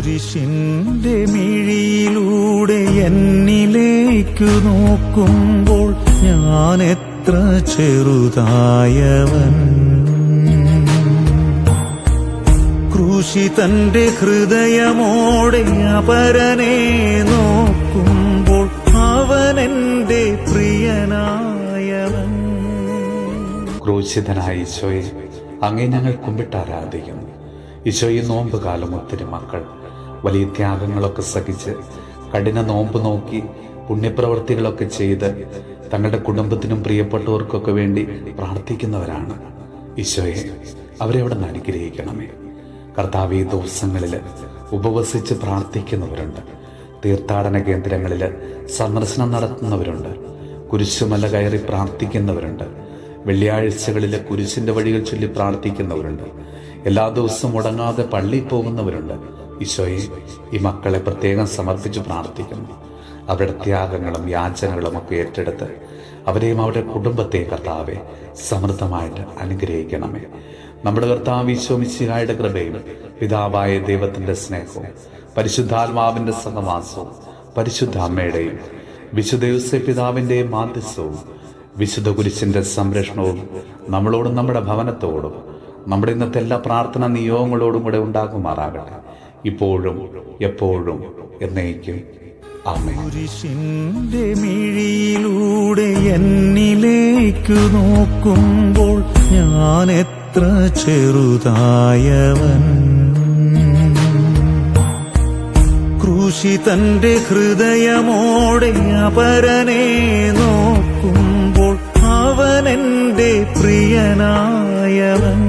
കുരിശിന്റെ മിഴിയിലൂടെ എന്നിലേക്കു നോക്കുമ്പോൾ ഞാൻ എത്ര ചെറുതായവൻ. ക്രൂശിതന്റെ ഹൃദയമോടെ അപരനെ നോക്കുമ്പോൾ അവനെന്റെ പ്രിയനായവൻ. ക്രൂശിതനായ ഈശോയെ, അങ്ങേ ഞങ്ങൾ കുമ്പിട്ടാരാധിക്കുന്നു. ഈശോയെ, നോമ്പ് കാലം ഒത്തിരി മക്കൾ വലിയ ത്യാഗങ്ങളൊക്കെ സഹിച്ച് കഠിന നോമ്പ് നോക്കി പുണ്യപ്രവൃത്തികളൊക്കെ ചെയ്ത് തങ്ങളുടെ കുടുംബത്തിനും പ്രിയപ്പെട്ടവർക്കൊക്കെ വേണ്ടി പ്രാർത്ഥിക്കുന്നവരാണ്. ഈശോയെ, അവരെ അവിടെ നിന്ന് അനുഗ്രഹിക്കണമേ. കർത്താവ്, ഈ ദിവസങ്ങളിൽ ഉപവസിച്ച് പ്രാർത്ഥിക്കുന്നവരുണ്ട്, തീർത്ഥാടന കേന്ദ്രങ്ങളിൽ സന്ദർശനം നടത്തുന്നവരുണ്ട്, കുരിശുമല കയറി പ്രാർത്ഥിക്കുന്നവരുണ്ട്, വെള്ളിയാഴ്ചകളിൽ കുരിശിൻ്റെ വഴികൾ ചൊല്ലി പ്രാർത്ഥിക്കുന്നവരുണ്ട്, എല്ലാ ദിവസവും മുടങ്ങാതെ പള്ളിയിൽ പോകുന്നവരുണ്ട്. ഈശോയെ, ഈ മക്കളെ പ്രത്യേകം സമർപ്പിച്ച് പ്രാർത്ഥിക്കുന്നു. അവരുടെ ത്യാഗങ്ങളും യാചനകളും ഒക്കെ ഏറ്റെടുത്ത് അവരെയും അവരുടെ കുടുംബത്തെയും കർത്താവെ സമൃദ്ധമായിട്ട് അനുഗ്രഹിക്കണമേ. നമ്മുടെ കർത്താവ് ഈശോ മിശിഹായുടെ കൃപയും പിതാവായ ദൈവത്തിൻ്റെ സ്നേഹവും പരിശുദ്ധാത്മാവിൻ്റെ സഹവാസവും പരിശുദ്ധ അമ്മയുടെയും വിശുദ്ധ യോസേപ്പ് പിതാവിൻ്റെയും മാധ്യസ്ഥവും വിശുദ്ധ കുരിശിൻ്റെ സംരക്ഷണവും നമ്മളോടും നമ്മുടെ ഭവനത്തോടും നമ്മുടെ ഇന്നത്തെ എല്ലാ പ്രാർത്ഥനാ നിയോഗങ്ങളോടും കൂടെ ഉണ്ടാകുമാറാകട്ടെ, ഇപ്പോഴും എപ്പോഴും എന്നേക്കും. ആമേൻ. കുരിശിന്റെ മിഴിയിലൂടെ എന്നിലേക്കു നോക്കുമ്പോൾ ഞാൻ എത്ര ചെറുതായവൻ. ക്രൂശിതന്റെ ഹൃദയമോടെ അപരനെ നോക്കുമ്പോൾ അവനെന്റെ പ്രിയനായവൻ.